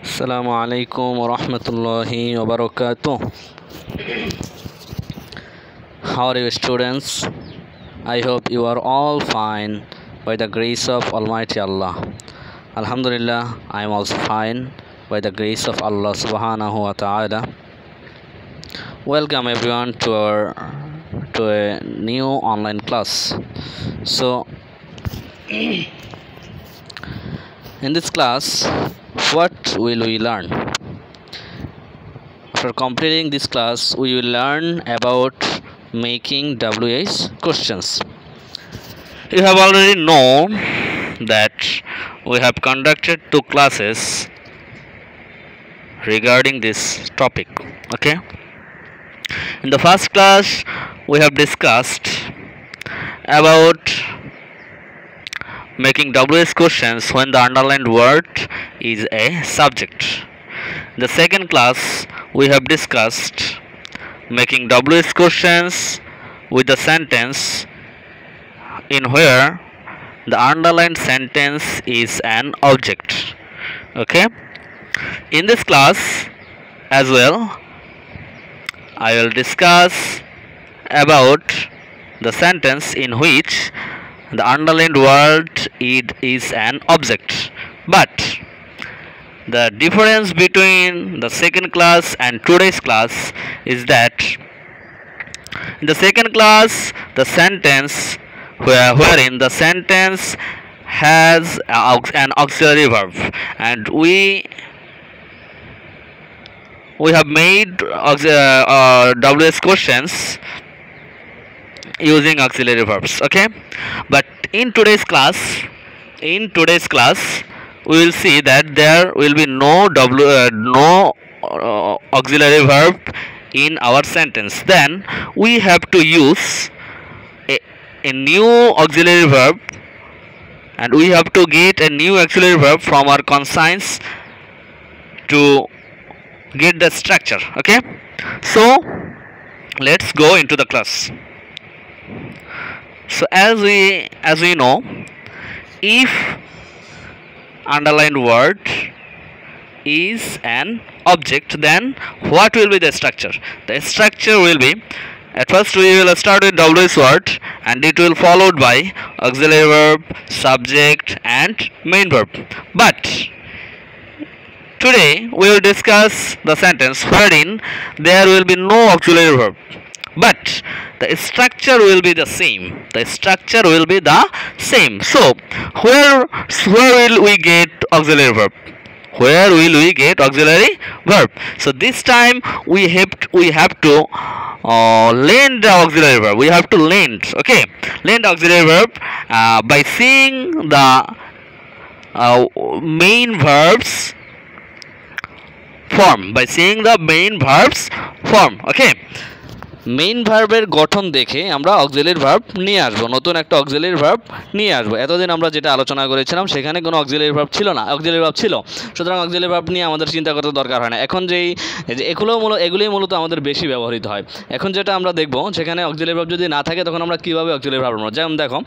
Assalamu alaikum wa rahmatullahi wa barakatuh. How are you, students? I hope you are all fine by the grace of Almighty Allah. Alhamdulillah, I am also fine by the grace of Allah subhanahu wa ta'ala. Welcome everyone to a new online class. So in this class, what will we learn? After completing this class, we will learn about making WH questions. You have already known that we have conducted 2 classes regarding this topic. Okay. In the first class, we have discussed about making WH questions when the underlined word is a subject. In the second class, we have discussed making WH questions with the sentence in where the underlined sentence is an object. Okay. In this class as well, I will discuss about the sentence in which the underlined word is an object. But the difference between the second class and today's class is that in the second class, the sentence wherein the sentence has an auxiliary verb, and we have made WH questions using auxiliary verbs. Okay, but in today's class we will see that there will be no auxiliary verb in our sentence. Then we have to use a new auxiliary verb, and we have to get a new auxiliary verb from our conscience to get the structure. Okay, so let's go into the class. So as we know, if underlined word is an object, then what will be the structure? The structure will be, at first we will start with WH word, and it will followed by auxiliary verb, subject and main verb. But today we will discuss the sentence wherein there will be no auxiliary verb, but the structure will be the same. So where will we get auxiliary verb? So this time we have to lend the auxiliary verb. Okay, lend auxiliary verb by seeing the main verbs form. Okay, main ভার্বের গঠন দেখে আমরা auxiliary verb নিয়ে আসব, নতুন একটা auxiliary verb নিয়ে আসব। এতদিন আমরা যেটা আলোচনা করেছিলাম সেখানে কোনো অক্সিলারি ভার্ব ছিল না, অক্সিলারি ভার্ব ছিল, সুতরাং অক্সিলারি ভার্ব নিয়ে আমাদের চিন্তা করতে দরকার হয় না। এখন এগুলোই মূলত আমাদের বেশি ব্যবহৃত হয়। এখন যেটা আমরা দেখব, সেখানে অক্সিলারি ভার্ব যদি না থাকে তখন আমরা কীভাবে অক্সিলারি ভার্ব নেব। যেমন দেখো,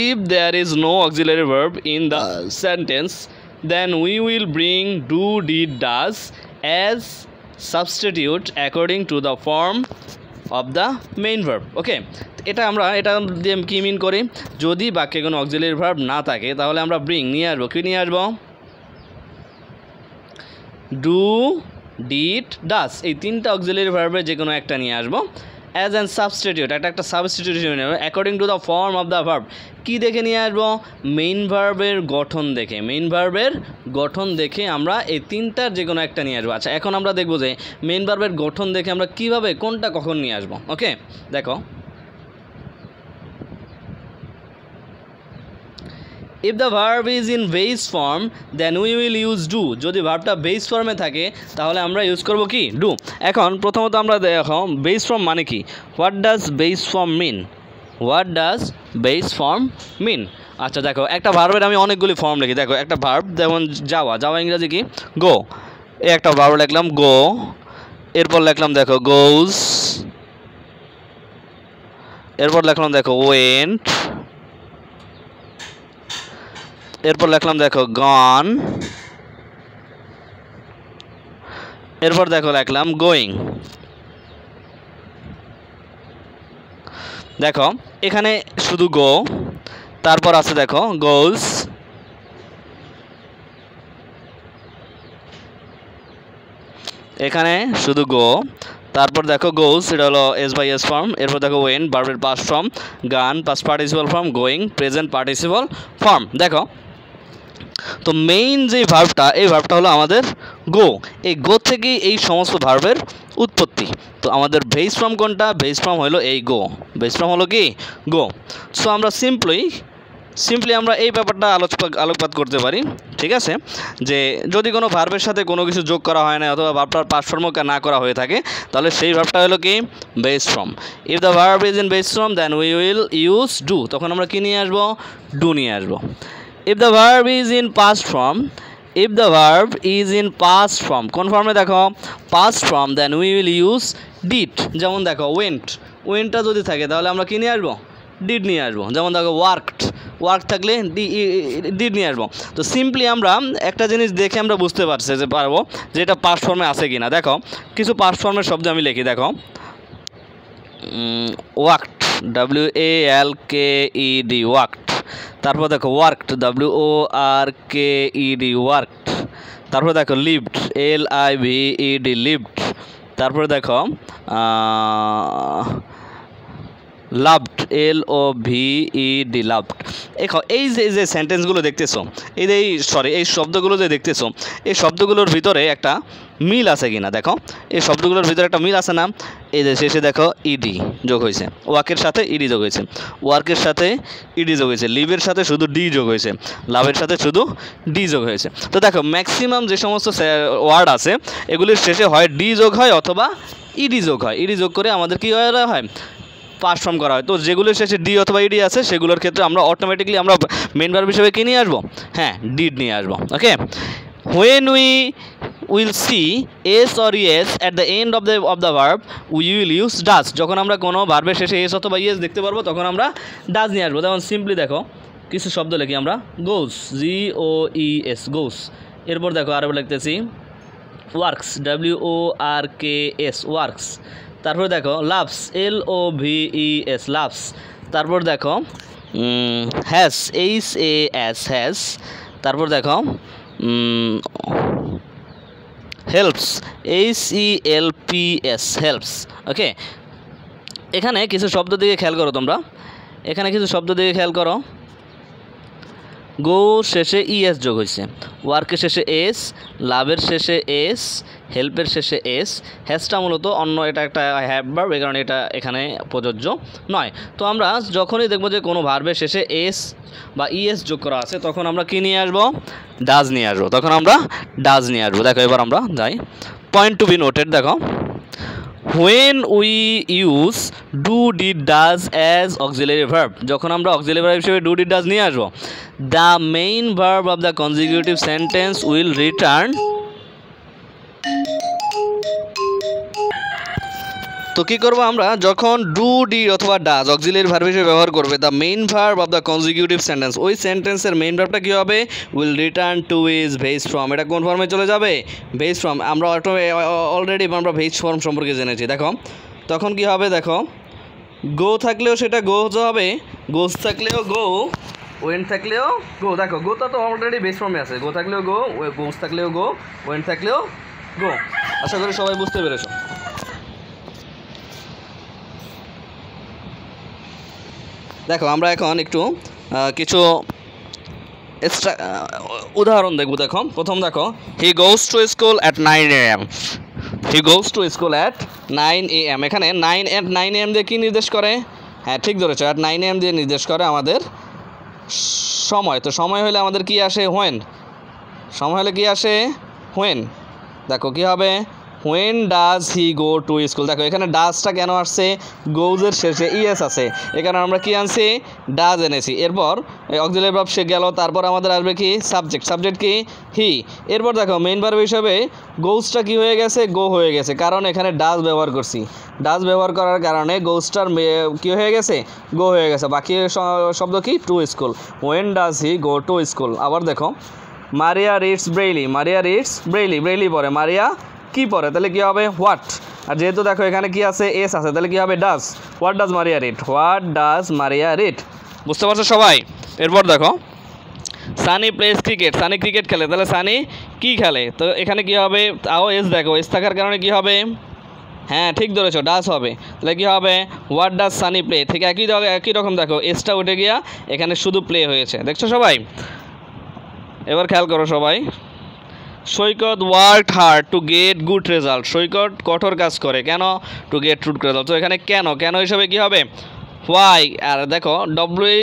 if there is no auxiliary verb in the sentence, then we will bring do, did, does as substitute according to the form of the main verb. Okay, এটা দিয়ে কি মিন করি, যদি বাক্যে কোনো অক্সিলারি ভার্ব না থাকে তাহলে আমরা bring নিয়ে আসবো। কি নিয়ে আসবো? do, did, does, এই তিনটা অক্সিলারি ভার্বের যে কোনো একটা নিয়ে আসবো as an substitute, একটা substitution according to the form of the verb। কি দেখে নিয়ে আসবো? মেইন ভার্বের গঠন দেখে আমরা এই তিনটার যে কোনো একটা নিয়ে আসবো। আচ্ছা, এখন আমরা দেখবো যে মেইন ভার্বের গঠন দেখে আমরা কিভাবে কোনটা কখন নিয়ে আসবো। ওকে, দেখো, if the verb is in base form then we will use do। যদি ভার্বটা বেস ফর্মে থাকে তাহলে আমরা ইউজ করব কি? do। এখন প্রথমত আমরা দেখো বেস ফর্ম মানে কি, হোয়াট ডাজ বেস ফর্ম মিন। আচ্ছা দেখো, একটা ভার্বের আমি অনেকগুলি ফর্ম লিখি। দেখো, একটা ভার্ব যেমন যাওয়া ইংরেজি কি? গো। এই একটা ভার্ব লিখলাম গো, এরপর লিখলাম দেখো গোজ, এরপর লিখলাম দেখো ওয়েন্ট, এরপর লিখলাম দেখো গন, এরপর দেখো লিখলাম গোয়িং। দেখো এখানে শুধু গো, তারপর আছে দেখো গোজ, এখানে শুধু গো, তারপর দেখো গোজ এটা হলো এস বাই এস ফর্ম, এরপর দেখো ওয়েন ভার্বের পাস্ট ফর্ম, গান past participle form, going present participle form. দেখো তো মেইন যে ভার্বটা, এই ভার্বটা হলো আমাদের গো। এই গো থেকেই এই সমস্ত ভার্বের উৎপত্তি। তো আমাদের বেস ফর্ম কোনটা? বেস ফর্ম হলো এই গো, বেস ফর্ম হলো কি গো। সো আমরা সিম্পলি আমরা এই ব্যাপারটা আলোকপাত করতে পারি, ঠিক আছে, যে যদি কোনো ভার্বের সাথে কোনো কিছু যোগ করা হয় না অথবা ভার্বটার পাস্ট ফর্ম না করা হয়ে থাকে, তাহলে সেই ভার্বটা হলো কি base form. If the verb is in base form then we will use do, তখন আমরা কি নিয়ে আসবো? ডু নিয়ে আসবো। If the verb is in past form, if the verb is in past form, কোন ফর্মে? দেখো past form, then we will use did। যেমন দেখো ওয়েন্টটা যদি থাকে তাহলে আমরা কি নিয়ে আসবো? ডিড নিয়ে আসবো। যেমন দেখো ওয়ার্ক থাকলে ডিড নিয়ে আসবো। তো সিম্পলি আমরা একটা জিনিস দেখে আমরা বুঝতে পারবো যে এটা পাস্ট ফর্মে আছে কিনা। দেখো কিছু পাস্ট ফর্মের শব্দ আমি লিখি। দেখো ওয়ার্কড, WALKED ওয়ার্কড। তারপর দেখো ওয়ার্কড, WORKED ওয়ার্কড। তারপর দেখো লিভড, LIVED লিভড। তারপর দেখো লাভড, LOVED লাভড। দেখো এই যে সেন্টেন্সগুলো দেখতেছো, এই শব্দগুলো যে দেখতেছো, এই শব্দগুলোর ভিতরে একটা মিল আছে কিনা দেখো। এই শব্দগুলোর ভিতরে একটা মিল আছে না? এই যে শেষে দেখো ইডি যোগ হয়েছে, ওয়ার্কের সাথে ইডি যোগ হয়েছে, ওয়ার্কের সাথে ইডি যোগ হয়েছে, লিভের সাথে শুধু ডি যোগ হয়েছে, লাভের সাথে শুধু ডি যোগ হয়েছে। তো দেখো ম্যাক্সিমাম যে সমস্ত ওয়ার্ড আছে এগুলির শেষে হয় ডি যোগ হয় অথবা ইডি যোগ হয়। ইডি যোগ করে আমাদের কী হয়? পাস্ট ফর্ম করা হয়। তো যেগুলোর শেষে ডি অথবা ইডি আছে সেগুলোর ক্ষেত্রে আমরা অটোমেটিকলি আমরা মেন ভার্ব হিসেবে কী নিয়ে আসবো? হ্যাঁ, ডিড নিয়ে আসবো। ওকে, when we will see s or es at the end of the verb we will use does। যখন আমরা কোনো ভার্বের শেষে এস অথবা ইয়েস দেখতে পারবো তখন আমরা ডাজ নিয়ে আসবো। যেমন সিম্পলি দেখো কিছু শব্দ লিখি আমরা, গোস, GOES গোস। এরপর দেখো আরও লিখতেছি ওয়ার্কস, WORKS ওয়ার্কস। তারপর দেখো লাভস, LOVES লাভস। তারপর দেখো হ্যাস, HAS হ্যাস। তারপর দেখো হেল্পস, HELPS হেল্পস। ওকে, এখানে কিছু শব্দ দিকে খেয়াল করো তোমরা, এখানে কিছু শব্দ দিকে খেয়াল করো। গো শেষে ইএস যোগ হয়েছে, ওয়ার্কের শেষে এস, লাভের শেষে এস, হেল্পের শেষে এস। হ্যাসটা মূলত অন্য, এটা একটা হ্যাভ ভার্ব, এই কারণে এটা এখানে প্রযোজ্য নয়। তো আমরা যখনই দেখবো যে কোনো ভার্বের শেষে এস বা ইএস যোগ করা আছে তখন আমরা কি নিয়ে আসবো? ডাজ নিয়ে আসবো। তখন আমরা ডাজ নিয়ে আসবো। দেখো এবার আমরা যাই, পয়েন্ট টু বি নোটেড। দেখো when we use do did does as auxiliary verb, যখন আমরা auxiliary verb হিসেবে do did does নিয়ে আসবো, the main verb of the consecutive sentence will return। তো কী করবো আমরা? যখন ডু ডিড অথবা ডাজ অক্সিলিয়ারি ভার্ব হিসেবে ব্যবহার করবে, the main verb of the consecutive sentence, ওই সেন্টেন্সের মেইন ভার্বটা কী হবে? Will return to is base form. এটা কোন ফর্মে চলে যাবে? Base form. আমরা অলরেডি আমরা বেস ফর্ম সম্পর্কে জেনেছি। দেখো তখন কি হবে? দেখো গো থাকলেও সেটা গো হবে, গোস থাকলেও গো, ওয়েন থাকলেও গো। দেখো গোটা তো অলরেডি বেস ফর্মে আছে, গো থাকলেও গো, গোস থাকলেও গো, ওয়েন থাকলেও গো। আশা করি সবাই বুঝতে পেরেছো। দেখো আমরা এখন একটু কিছু উদাহরণ দেখব। দেখো প্রথম দেখো, he goes to school at 9 AM। He goes to school at 9 AM। এখানে 9 AM দিয়ে কী নির্দেশ করে? হ্যাঁ ঠিক ধরেছো, অ্যাট 9 AM দিয়ে নির্দেশ করে আমাদের সময়। তো সময় হলে আমাদের কি আসে? হোয়েন। সময় হলে কি আসে? হোয়েন। দেখো কি হবে? When does he go to school. দেখো এখানে ডাজটা কেন আসছে? গোজের শেষে ইএস আছে, এখানে আমরা কি আনছি? ডাজ এনেছি। এরপর অক্সিলিয়ারি ভার্ব সে গেল, তারপর আমাদের আসবে কি? সাবজেক্ট কি? হি। এরপর দেখো মেইন ভার্ব হিসাবে গোজটা কি হয়ে গেছে? গো হয়ে গেছে, কারণ এখানে ডাজ ব্যবহার করছি। ডাজ ব্যবহার করার কারণে গোজটার কি হয়ে গেছে? গো হয়ে গেছে। বাকি শব্দ কি? To school. When does he go to school. আবার দেখো মারিয়া রিডস ব্রেইলি। মারিয়া রিডস ব্রেইলি, ব্রেইলি পরে মারিয়া কি পরে, তাহলে কি হবে হোয়াট। আর যেহেতু দেখো এখানে কি আছে এস আছে, তাহলে কি হবে does. What does Maria read, what does Maria read. বুঝতে পারছো সবাই? এরপর দেখো Sunny place cricket, Sunny cricket খেলে, তাহলে সানি কি খেলে, তো এখানে কি হবে, তাও এস দেখো, এস থাকার কারণে কি হবে, হ্যাঁ ঠিক ধরেছো ডাজ হবে, তাহলে কী হবে হোয়াট ডাজ সানি প্লে, ঠিক একই রকম দেখো এসটা উঠে গিয়া এখানে শুধু প্লে হয়েছে, দেখছো সবাই? এবার খেয়াল করো সবাই, Saikat work hard to get good result, Saikat কঠোর কাজ করে কেন, টু গেট গুড রেজাল্ট। তো এখানে কেন হিসাবে কী হবে হোয়াই, আর দেখো ডব্লিউ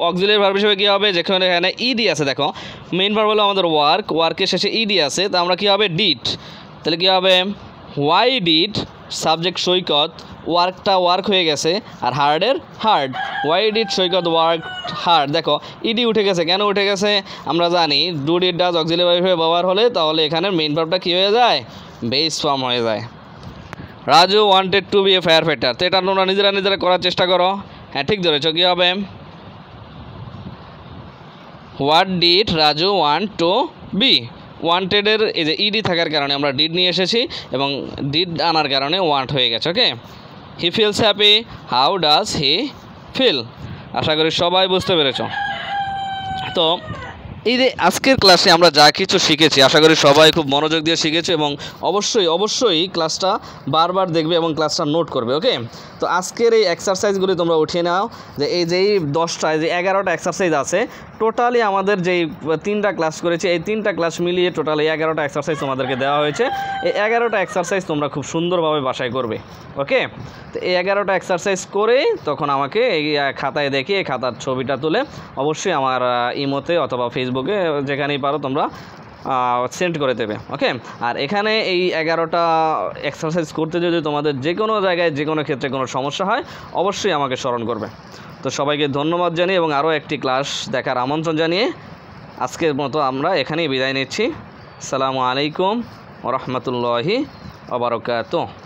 অক্সিলিয়ারি ভার্ব হিসেবে কী হবে, যেখানে এখানে ইডি আছে, দেখো মেইন ভার্ব হলো আমাদের ওয়ার্কের শেষে ইডি আছে, তো আমরা কী হবে ডিড, তাহলে কী হবে হোয়াই ডিড সাবজেক্ট সৈকত, ওয়ার্কটা ওয়ার্ক হয়ে গেছে, আর হার্ডের hard, why did Saikat work hard. দেখো ইডি উঠে গেছে, কেন উঠে গেছে আমরা জানি, do did does auxiliary verb হিসেবে ব্যবহার হলে তাহলে এখানে মেইন ভার্বটা কী হয়ে যায়, বেস ফর্ম হয়ে যায়। Raju wanted to be a fire fighter, তো এটা তোমরা নিজেরা করার চেষ্টা করো, হ্যাঁ ঠিক ধরেছ, কী হবে what did Raju want to be, ওয়ান্টেডের এই যে ইডি থাকার কারণে আমরা ডিড নিয়ে এসেছি এবং ডিড আনার কারণে ওয়ান্ট হয়ে গেছে। Okay, he feels happy, how does he feel. আশা করি সবাই বুঝতে পেরেছ। তো এই যে আজকের ক্লাসে আমরা যা কিছু শিখেছি আশা করি সবাই খুব মনোযোগ দিয়ে শিখেছে এবং অবশ্যই ক্লাসটা বারবার দেখবে এবং ক্লাসটা নোট করবে। ওকে, তো আজকের এই এক্সারসাইজগুলি তোমরা উঠিয়ে নাও, যে এই 11টা এক্সারসাইজ আছে টোটালি আমাদের যেই 3টা ক্লাস করেছি, এই 3টা ক্লাস মিলিয়ে টোটালি 11টা এক্সারসাইজ তোমাদেরকে দেওয়া হয়েছে। এই 11টা এক্সারসাইজ তোমরা খুব সুন্দরভাবে বাসায় করবে। ওকে, তো এই 11টা এক্সারসাইজ করে তখন আমাকে এই খাতায় দেখে এই খাতার ছবিটা তুলে অবশ্যই আমার ইমোতে অথবা ফেসবুকে যেখানেই পারো তোমরা সেন্ড করে দেবে। ওকে, আর এখানে এই 11টা এক্সারসাইজ করতে যদি তোমাদের যে কোনো জায়গায় যে কোনো ক্ষেত্রে কোনো সমস্যা হয় অবশ্যই আমাকে স্মরণ করবে। তো সবাইকে ধন্যবাদ জানিয়ে এবং আরও একটি ক্লাস দেখার আমন্ত্রণ জানিয়ে আজকের মতো আমরা এখানেই বিদায় নিচ্ছি। আসসালামু আলাইকুম ওয়া রাহমাতুল্লাহি ওয়া বারাকাতুহু।